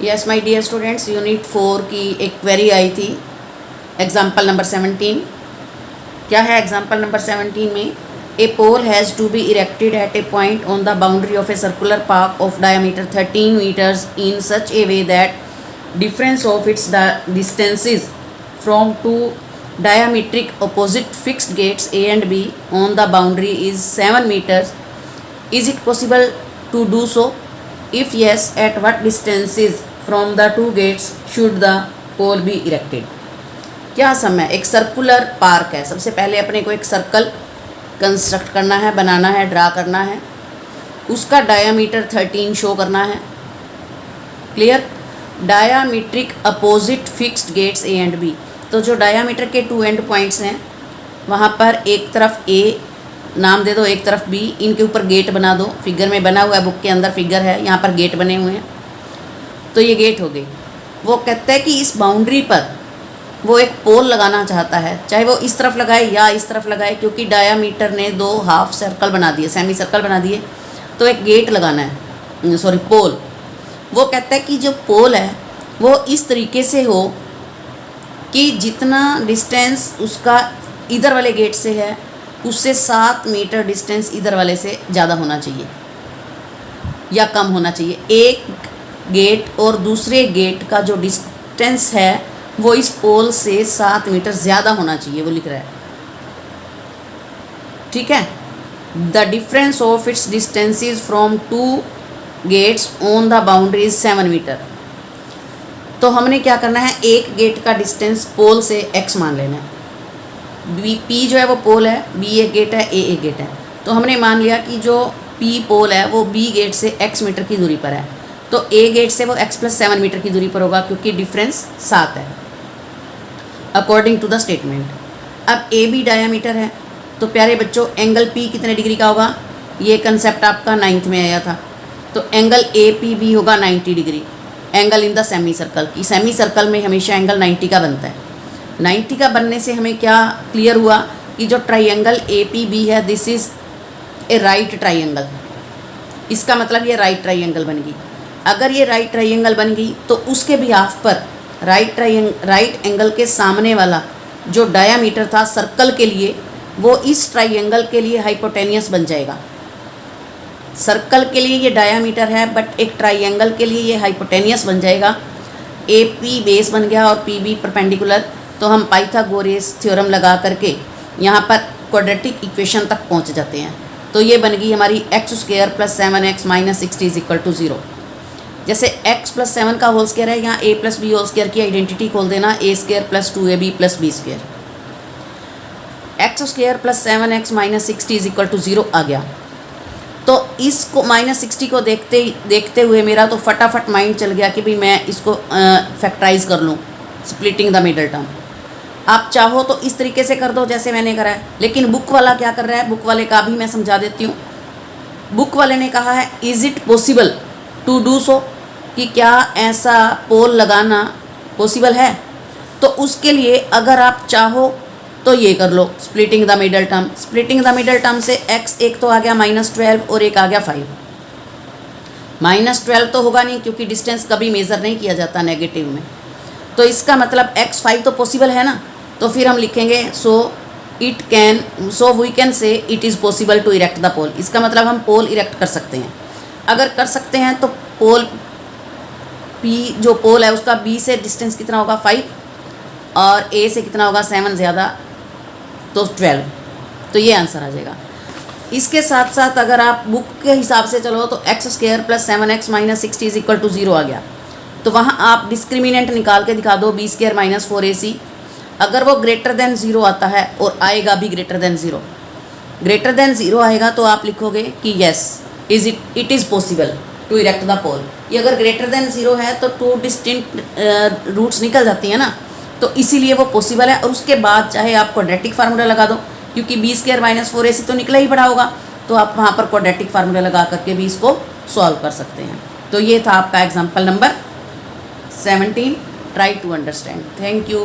Yes my dear students, unit 4 की एक query आई थी। एग्जाम्पल नंबर 17 क्या है? एग्जाम्पल नंबर 17 में a pole has to be erected at a point on the boundary of a circular park of diameter 13 meters in such a way that difference of its distances from two diametric opposite fixed gates A and B on the boundary is 7 meters. Is it possible to do so? If yes, at what distances from the two gates should the pole be erected? क्या सम है? एक circular park है। सबसे पहले अपने को एक circle construct करना है, बनाना है, ड्रा करना है। उसका डायामीटर 13 शो करना है। Clear? Diametric opposite fixed gates A and B. तो जो डायामीटर के 2 एंड पॉइंट्स हैं वहाँ पर एक तरफ ए नाम दे दो, एक तरफ बी। इनके ऊपर गेट बना दो। फिगर में बना हुआ है, बुक के अंदर फिगर है, यहाँ पर गेट बने हुए हैं। तो ये गेट हो गए। वो कहता है कि इस बाउंड्री पर वो एक पोल लगाना चाहता है, चाहे वो इस तरफ लगाए या इस तरफ लगाए, क्योंकि डायामीटर ने 2 हाफ सर्कल बना दिए, सेमी सर्कल बना दिए। तो एक गेट लगाना है, पोल। वो कहता है कि जो पोल है वो इस तरीके से हो कि जितना डिस्टेंस उसका इधर वाले गेट से है उससे 7 मीटर डिस्टेंस इधर वाले से ज़्यादा होना चाहिए या कम होना चाहिए। एक गेट और दूसरे गेट का जो डिस्टेंस है वो इस पोल से 7 मीटर ज़्यादा होना चाहिए, वो लिख रहा है। ठीक है? The difference of its distances from 2 gates on the boundary is 7 metre. तो हमने क्या करना है, एक गेट का डिस्टेंस पोल से x मान लेना है। P जो है वो पोल है, B एक गेट है, A एक गेट है। तो हमने मान लिया कि जो P पोल है वो B गेट से x मीटर की दूरी पर है। तो A गेट से वो x + 7 मीटर की दूरी पर होगा, क्योंकि डिफरेंस 7 है अकॉर्डिंग टू द स्टेटमेंट। अब AB डायामीटर है, तो प्यारे बच्चों एंगल P कितने डिग्री का होगा? ये कंसेप्ट आपका 9th में आया था। तो एंगल APB होगा 90 degree. Angle in the semi circle की, सेमी सर्कल में हमेशा एंगल 90 का बनता है। 90 का बनने से हमें क्या क्लियर हुआ कि जो ट्राइंगल APB है this is a right triangle. इसका मतलब ये राइट ट्राइंगल बन गई। अगर ये राइट ट्राइंगल बन गई तो उसके बिहाफ पर राइट एंगल के सामने वाला जो डायामीटर था सर्कल के लिए वो इस ट्राइंगल के लिए हाइपोटेनियस बन जाएगा। सर्कल के लिए ये डायामीटर है बट एक ट्राइंगल के लिए ये हाइपोटेनियस बन जाएगा। AP बेस बन गया और PB परपेंडिकुलर। तो हम पाइथागोरस थ्योरम लगा करके यहाँ पर क्वाड्रेटिक इक्वेशन तक पहुँच जाते हैं। तो ये बन गई हमारी x² + 7x - 60 = 0। जैसे x + 7 का होल स्क्वायर है, यहाँ a + b होल स्क्वायर की आइडेंटिटी खोल देना, a² + 2ab + b²। x² + 7x - 60 = 0 आ गया। तो इसको -60 को देखते हुए मेरा तो फटाफट माइंड चल गया कि भाई मैं इसको फैक्टराइज कर लूँ, स्प्लिटिंग द मिडल टर्म। आप चाहो तो इस तरीके से कर दो जैसे मैंने करा है, लेकिन बुक वाला क्या कर रहा है, बुक वाले का भी मैं समझा देती हूँ। बुक वाले ने कहा है is it possible to do so, कि क्या ऐसा पोल लगाना पॉसिबल है। तो उसके लिए अगर आप चाहो तो ये कर लो, splitting the middle term. Splitting the middle term से x एक तो आ गया -12 और एक आ गया 5। -12 तो होगा नहीं क्योंकि डिस्टेंस कभी मेज़र नहीं किया जाता नेगेटिव में। तो इसका मतलब x 5 तो पॉसिबल है ना। तो फिर हम लिखेंगे so we can say it is possible to erect the pole. इसका मतलब हम पोल इरेक्ट कर सकते हैं। अगर कर सकते हैं तो पोल P जो पोल है उसका B से डिस्टेंस कितना होगा 5 और A से कितना होगा 7 ज़्यादा तो 12। तो ये आंसर आ जाएगा। इसके साथ साथ अगर आप बुक के हिसाब से चलो तो x² + 7x - 60 = 0 आ गया। तो वहाँ आप डिस्क्रिमिनेंट निकाल के दिखा दो, b² - 4ac। अगर वो ग्रेटर देन 0 आता है और आएगा भी ग्रेटर देन 0 आएगा तो आप लिखोगे कि yes it is possible to erect the pole. ये अगर ग्रेटर देन 0 है तो 2 डिस्टिंक्ट रूट्स निकल जाती हैं ना, तो इसीलिए वो पॉसिबल है। और उसके बाद चाहे आप क्वाड्रेटिक फार्मूला लगा दो, क्योंकि b² - 4ac तो निकला ही पड़ा होगा, तो आप वहाँ पर क्वाड्रेटिक फार्मूला लगा करके भी इसको सॉल्व कर सकते हैं। तो ये था आपका example number 17। Try to understand. Thank you.